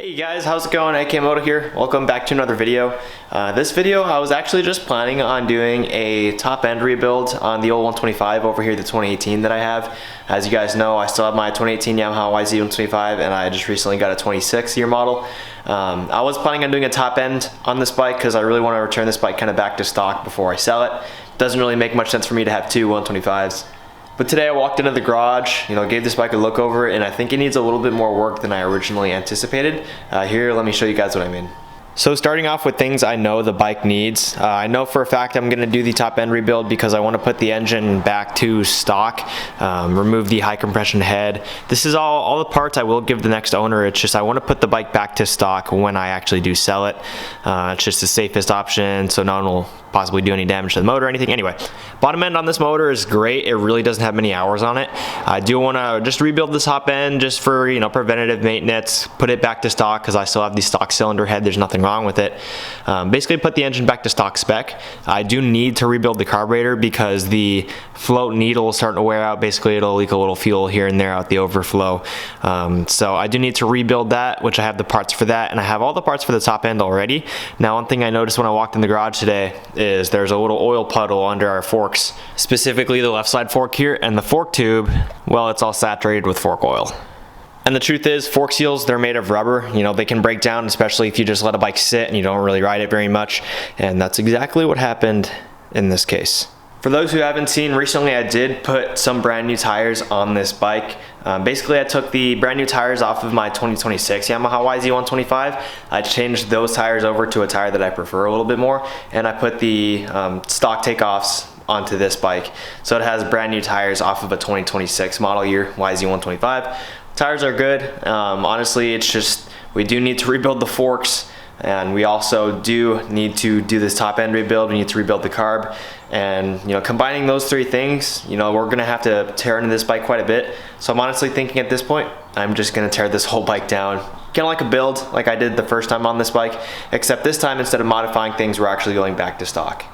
Hey guys, how's it going? AK Moto here. Welcome back to another video. This video I was actually just planning on doing a top end rebuild on the old 125 over here, the 2018 that I have. As you guys know, I still have my 2018 Yamaha YZ125 and I just recently got a 26 year model. I was planning on doing a top end on this bike because I really want to return this bike kind of back to stock before I sell it. Doesn't really make much sense for me to have two 125s. But today I walked into the garage, gave this bike a look over, and I think it needs a little bit more work than I originally anticipated. Here, let me show you guys what I mean. So starting off with things I know the bike needs. I know for a fact I'm going to do the top end rebuild because I want to put the engine back to stock, remove the high compression head. This is all the parts I will give the next owner. It's just I want to put the bike back to stock when I actually do sell it. It's just the safest option so no one will possibly do any damage to the motor or anything. Anyway, bottom end on this motor is great. It really doesn't have many hours on it. I do want to just rebuild this top end just for preventative maintenance, put it back to stock because I still have the stock cylinder head. There's nothing wrong with it. Basically put the engine back to stock spec. I do need to rebuild the carburetor because the float needle is starting to wear out. Basically it'll leak a little fuel here and there out the overflow. So I do need to rebuild that, which I have the parts for that, and I have all the parts for the top end already. Now one thing I noticed when I walked in the garage today is there's a little oil puddle under our forks, specifically the left side fork here, and the fork tube, well, it's all saturated with fork oil. And the truth is, fork seals, they're made of rubber. They can break down, especially if you just let a bike sit and you don't really ride it very much. And that's exactly what happened in this case. For those who haven't seen, recently I did put some brand new tires on this bike. Basically I took the brand new tires off of my 2026 Yamaha YZ125. I changed those tires over to a tire that I prefer a little bit more, and I put the stock takeoffs onto this bike. So it has brand new tires off of a 2026 model year YZ125. Tires are good. Honestly, it's just we do need to rebuild the forks, and we also do need to do this top end rebuild. We need to rebuild the carb, and combining those three things, we're gonna have to tear into this bike quite a bit. So I'm honestly thinking at this point I'm just gonna tear this whole bike down, kind of like a build like I did the first time on this bike, except this time instead of modifying things, we're actually going back to stock.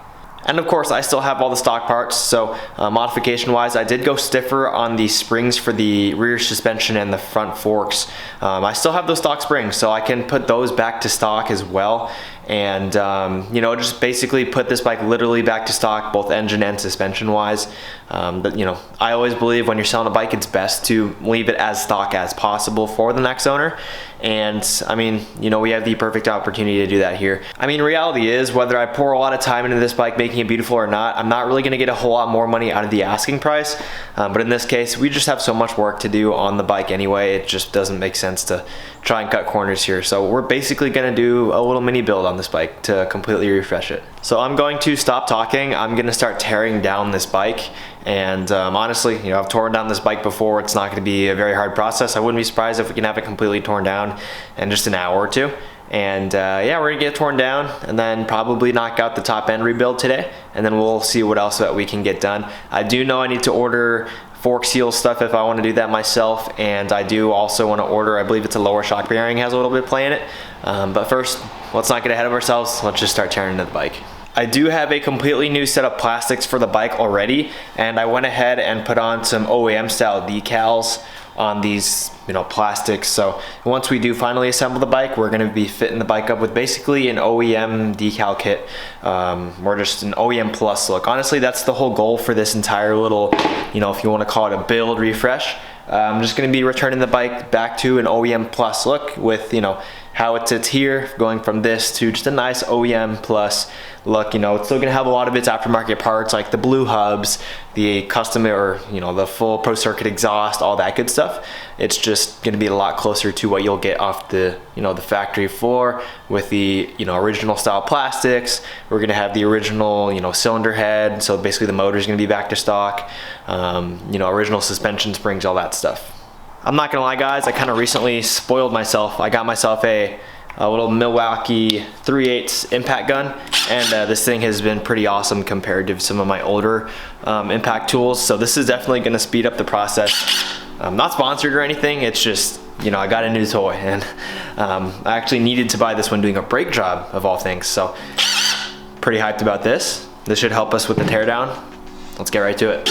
And of course I still have all the stock parts, so modification wise I did go stiffer on the springs for the rear suspension and the front forks. I still have those stock springs, so I can put those back to stock as well, and just basically put this bike literally back to stock, both engine and suspension wise. But I always believe when you're selling a bike it's best to leave it as stock as possible for the next owner, and I mean we have the perfect opportunity to do that here. I mean, reality is, whether I pour a lot of time into this bike making it beautiful or not, I'm not really going to get a whole lot more money out of the asking price, but in this case we just have so much work to do on the bike anyway. It just doesn't make sense to try and cut corners here, so we're basically going to do a little mini build on this bike to completely refresh it. So I'm going to stop talking. I'm going to start tearing down this bike, and honestly, I've torn down this bike before. It's not going to be a very hard process. I wouldn't be surprised if we can have it completely torn down in just an hour or two. And yeah, we're gonna get torn down and then probably knock out the top end rebuild today, and then we'll see what else that we can get done. I do know I need to order fork seal stuff if I want to do that myself, and I do also want to order, I believe it's a lower shock bearing, has a little bit of play in it. But first, let's not get ahead of ourselves. Let's just start tearing into the bike. I do have a completely new set of plastics for the bike already, and I went ahead and put on some OEM style decals on these plastics. So once we do finally assemble the bike, we're going to be fitting the bike up with basically an OEM decal kit, or just an OEM plus look. Honestly, that's the whole goal for this entire little, if you want to call it a build refresh. I'm just going to be returning the bike back to an OEM plus look with how it sits here, going from this to just a nice OEM plus look. It's still gonna have a lot of its aftermarket parts like the blue hubs, the custom, or the full Pro Circuit exhaust, all that good stuff. It's just gonna be a lot closer to what you'll get off the the factory floor with the original style plastics. We're gonna have the original cylinder head, so basically the motor is gonna be back to stock. Original suspension springs, all that stuff. I'm not gonna lie guys, I kind of recently spoiled myself. I got myself a little Milwaukee 3/8 impact gun, and this thing has been pretty awesome compared to some of my older impact tools. So this is definitely gonna speed up the process. I'm not sponsored or anything, it's just I got a new toy, and I actually needed to buy this one doing a brake job of all things. So pretty hyped about this. This should help us with the teardown. Let's get right to it.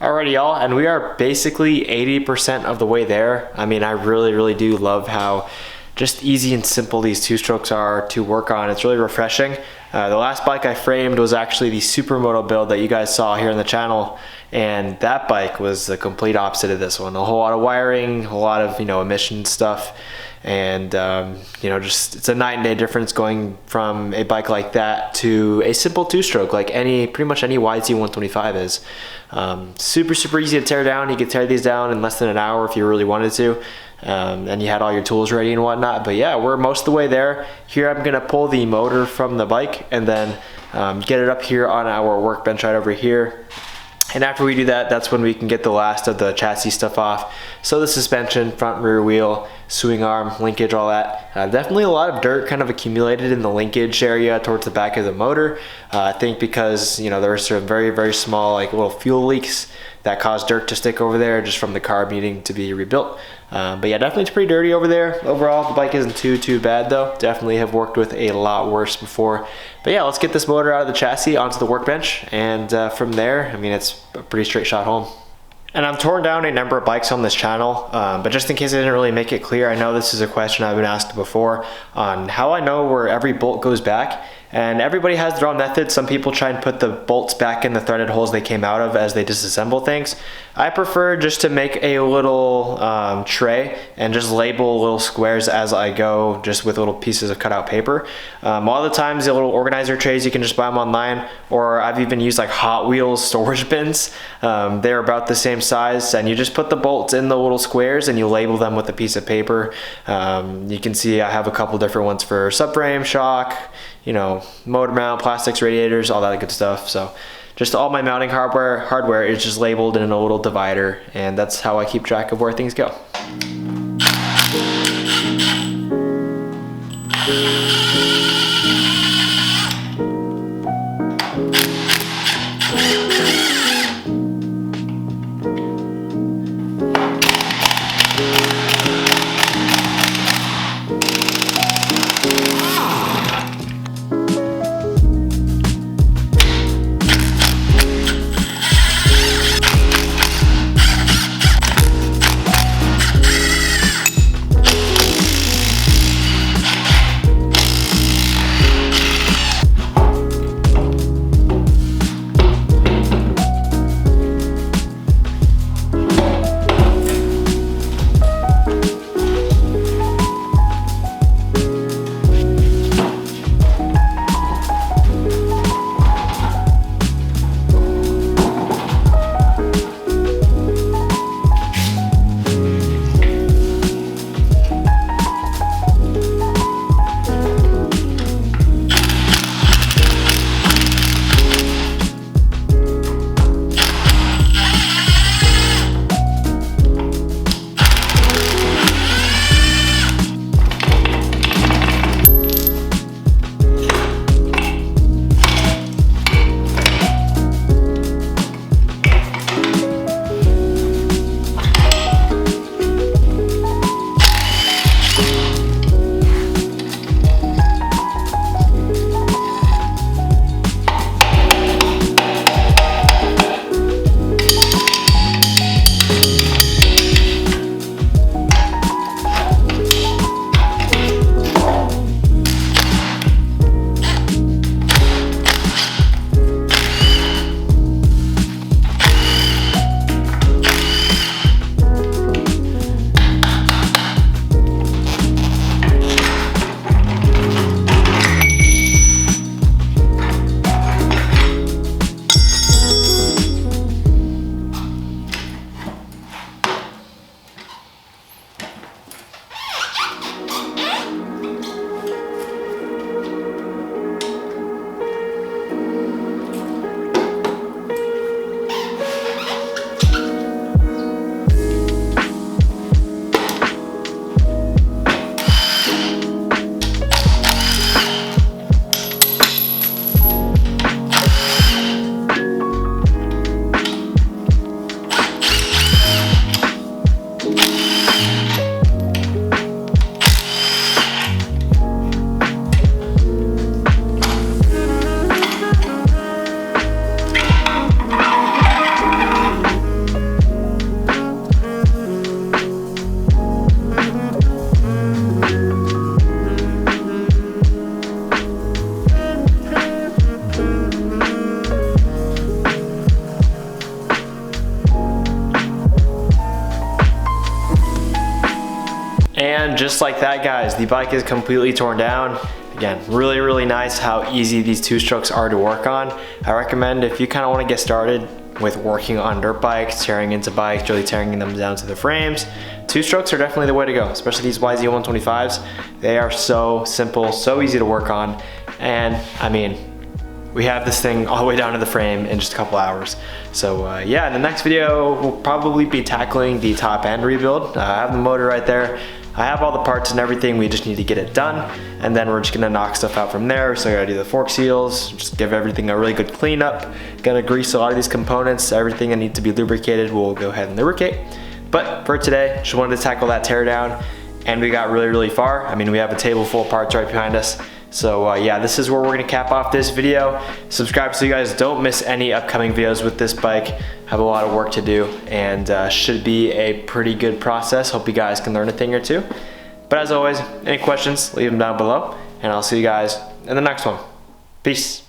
Alrighty y'all, and we are basically 80% of the way there. I mean, I really do love how just easy and simple these two-strokes are to work on. It's really refreshing. The last bike I framed was actually the Supermoto build that you guys saw here on the channel, and that bike was the complete opposite of this one. A whole lot of wiring, a lot of emission stuff, and just it's a night and day difference going from a bike like that to a simple two-stroke like pretty much any YZ125 is. Super easy to tear down. You could tear these down in less than an hour if you really wanted to. And you had all your tools ready and whatnot. But yeah, we're most of the way there. Here I'm gonna pull the motor from the bike and then get it up here on our workbench right over here. And after we do that, that's when we can get the last of the chassis stuff off. So the suspension, front, rear wheel, swing arm, linkage, all that. Definitely a lot of dirt kind of accumulated in the linkage area towards the back of the motor. I think because there were some very small like little fuel leaks that caused dirt to stick over there just from the carb needing to be rebuilt. But yeah, definitely it's pretty dirty over there. Overall, the bike isn't too bad though. Definitely have worked with a lot worse before. But yeah, let's get this motor out of the chassis onto the workbench, and from there, I mean, it's a pretty straight shot home. And I'm torn down a number of bikes on this channel, but just in case I didn't really make it clear, I know this is a question I've been asked before on how I know where every bolt goes back. And everybody has their own method. Some people try and put the bolts back in the threaded holes they came out of as they disassemble things. I prefer just to make a little tray and just label little squares as I go, just with little pieces of cutout paper. A lot of the times the little organizer trays, you can just buy them online, or I've even used like Hot Wheels storage bins. They're about the same size, and you just put the bolts in the little squares and you label them with a piece of paper. You can see I have a couple different ones for subframe, shock, motor mount, plastics, radiators, all that good stuff. So just all my mounting hardware is just labeled in a little divider, and that's how I keep track of where things go. And just like that, guys, the bike is completely torn down. Again, really nice how easy these two strokes are to work on. I recommend if you kind of want to get started with working on dirt bikes, tearing into bikes, really tearing them down to the frames, two strokes are definitely the way to go, especially these YZ125s. They are so simple, so easy to work on. And I mean, we have this thing all the way down to the frame in just a couple hours. So yeah, in the next video, we'll probably be tackling the top end rebuild. I have the motor right there. I have all the parts and everything, we just need to get it done, and then we're just gonna knock stuff out from there. So I gotta do the fork seals, just give everything a really good cleanup, gotta grease a lot of these components, everything that needs to be lubricated, we'll go ahead and lubricate. But for today, just wanted to tackle that teardown, and we got really far. I mean, we have a table full of parts right behind us. So yeah, this is where we're gonna cap off this video. Subscribe so you guys don't miss any upcoming videos with this bike. Have a lot of work to do, and should be a pretty good process. Hope you guys can learn a thing or two. But as always, any questions, leave them down below, and I'll see you guys in the next one. Peace.